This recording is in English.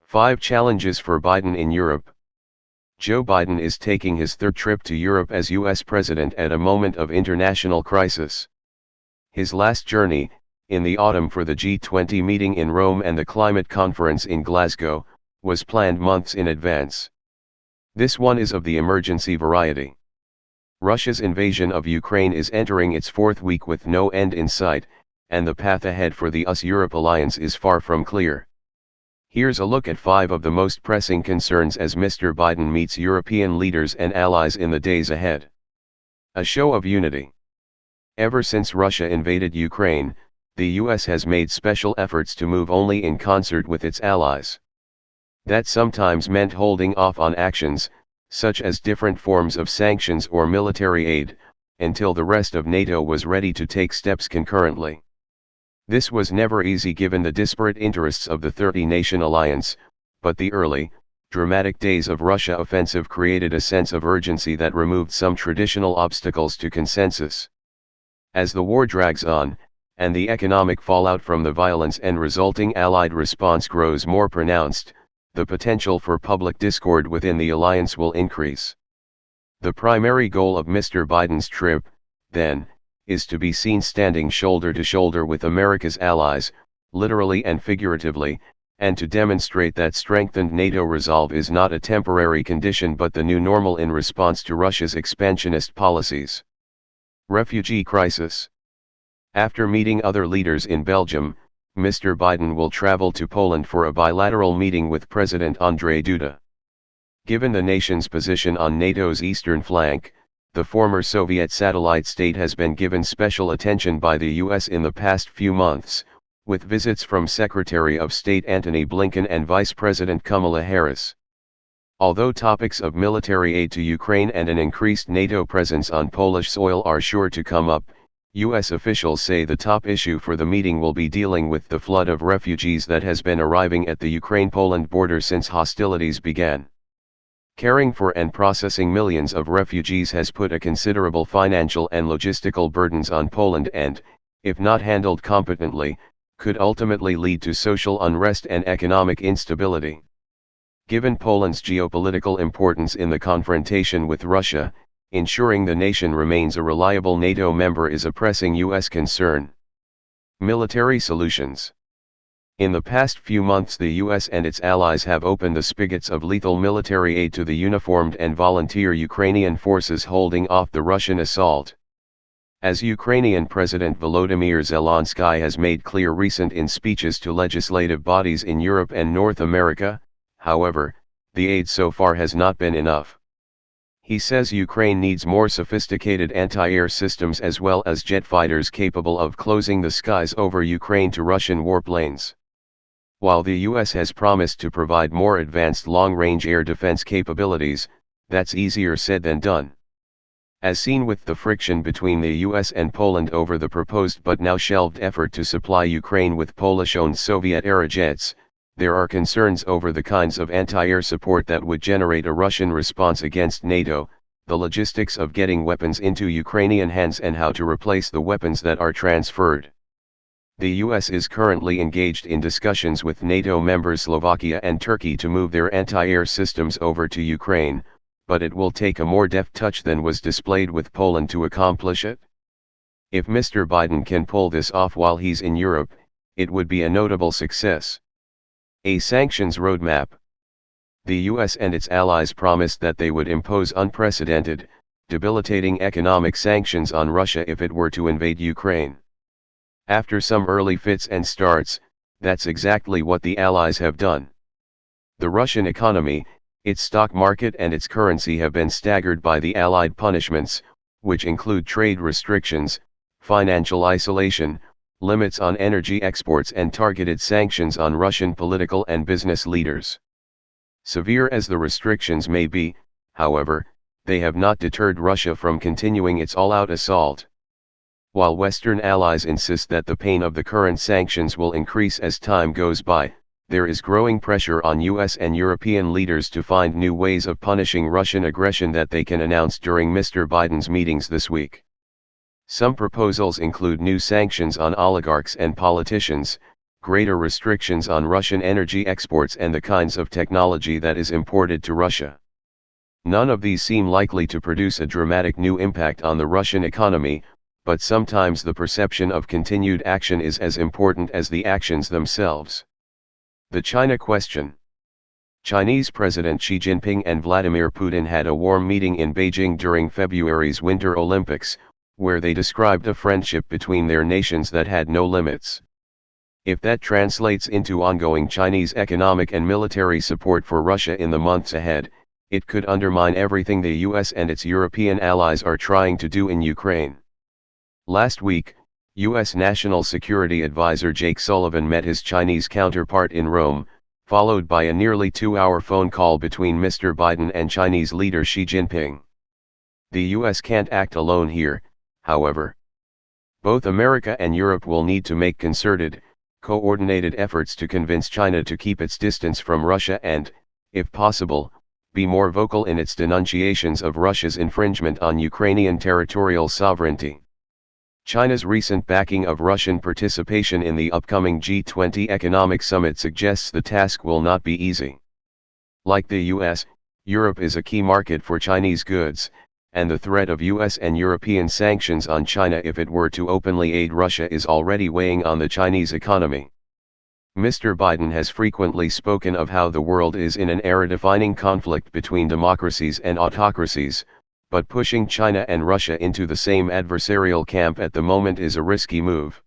5 challenges for Biden in Europe. Joe Biden is taking his third trip to Europe as U.S. president at a moment of international crisis. His last journey, in the autumn for the G20 meeting in Rome and the climate conference in Glasgow, was planned months in advance. This one is of the emergency variety. Russia's invasion of Ukraine is entering its fourth week with no end in sight, and the path ahead for the US-Europe alliance is far from clear. Here's a look at 5 of the most pressing concerns as Mr. Biden meets European leaders and allies in the days ahead. A show of unity. Ever since Russia invaded Ukraine, the US has made special efforts to move only in concert with its allies. That sometimes meant holding off on actions, such as different forms of sanctions or military aid, until the rest of NATO was ready to take steps concurrently. This was never easy given the disparate interests of the 30-nation alliance, but the early, dramatic days of Russia offensive created a sense of urgency that removed some traditional obstacles to consensus. As the war drags on, and the economic fallout from the violence and resulting Allied response grows more pronounced, the potential for public discord within the alliance will increase. The primary goal of Mr. Biden's trip, then, is to be seen standing shoulder to shoulder with America's allies, literally and figuratively, and to demonstrate that strengthened NATO resolve is not a temporary condition but the new normal in response to Russia's expansionist policies. Refugee crisis. After meeting other leaders in Belgium, Mr. Biden will travel to Poland for a bilateral meeting with President Andrzej Duda. Given the nation's position on NATO's eastern flank, the former Soviet satellite state has been given special attention by the U.S. in the past few months, with visits from Secretary of State Antony Blinken and Vice President Kamala Harris. Although topics of military aid to Ukraine and an increased NATO presence on Polish soil are sure to come up, U.S. officials say the top issue for the meeting will be dealing with the flood of refugees that has been arriving at the Ukraine-Poland border since hostilities began. Caring for and processing millions of refugees has put a considerable financial and logistical burdens on Poland and, if not handled competently, could ultimately lead to social unrest and economic instability. Given Poland's geopolitical importance in the confrontation with Russia, ensuring the nation remains a reliable NATO member is a pressing U.S. concern. Military solutions. In the past few months the U.S. and its allies have opened the spigots of lethal military aid to the uniformed and volunteer Ukrainian forces holding off the Russian assault. As Ukrainian President Volodymyr Zelensky has made clear recent in speeches to legislative bodies in Europe and North America, however, the aid so far has not been enough. He says Ukraine needs more sophisticated anti-air systems as well as jet fighters capable of closing the skies over Ukraine to Russian warplanes. While the U.S. has promised to provide more advanced long-range air defense capabilities, that's easier said than done. As seen with the friction between the U.S. and Poland over the proposed but now shelved effort to supply Ukraine with Polish-owned Soviet-era jets, there are concerns over the kinds of anti-air support that would generate a Russian response against NATO, the logistics of getting weapons into Ukrainian hands and how to replace the weapons that are transferred. The US is currently engaged in discussions with NATO members Slovakia and Turkey to move their anti-air systems over to Ukraine, but it will take a more deft touch than was displayed with Poland to accomplish it. If Mr. Biden can pull this off while he's in Europe, it would be a notable success. A sanctions roadmap. The US and its allies promised that they would impose unprecedented, debilitating economic sanctions on Russia if it were to invade Ukraine. After some early fits and starts, that's exactly what the allies have done. The Russian economy, its stock market and its currency have been staggered by the Allied punishments, which include trade restrictions, financial isolation, limits on energy exports and targeted sanctions on Russian political and business leaders. Severe as the restrictions may be, however, they have not deterred Russia from continuing its all-out assault. While Western allies insist that the pain of the current sanctions will increase as time goes by, there is growing pressure on US and European leaders to find new ways of punishing Russian aggression that they can announce during Mr. Biden's meetings this week. Some proposals include new sanctions on oligarchs and politicians, greater restrictions on Russian energy exports and the kinds of technology that is imported to Russia. None of these seem likely to produce a dramatic new impact on the Russian economy, but sometimes the perception of continued action is as important as the actions themselves. The China question. Chinese President Xi Jinping and Vladimir Putin had a warm meeting in Beijing during February's Winter Olympics, where they described a friendship between their nations that had no limits. If that translates into ongoing Chinese economic and military support for Russia in the months ahead, it could undermine everything the US and its European allies are trying to do in Ukraine. Last week, US National Security Advisor Jake Sullivan met his Chinese counterpart in Rome, followed by a nearly 2-hour phone call between Mr. Biden and Chinese leader Xi Jinping. The US can't act alone here, however. Both America and Europe will need to make concerted, coordinated efforts to convince China to keep its distance from Russia and, if possible, be more vocal in its denunciations of Russia's infringement on Ukrainian territorial sovereignty. China's recent backing of Russian participation in the upcoming G20 economic summit suggests the task will not be easy. Like the US, Europe is a key market for Chinese goods, and the threat of US and European sanctions on China if it were to openly aid Russia is already weighing on the Chinese economy. Mr. Biden has frequently spoken of how the world is in an era-defining conflict between democracies and autocracies, but pushing China and Russia into the same adversarial camp at the moment is a risky move.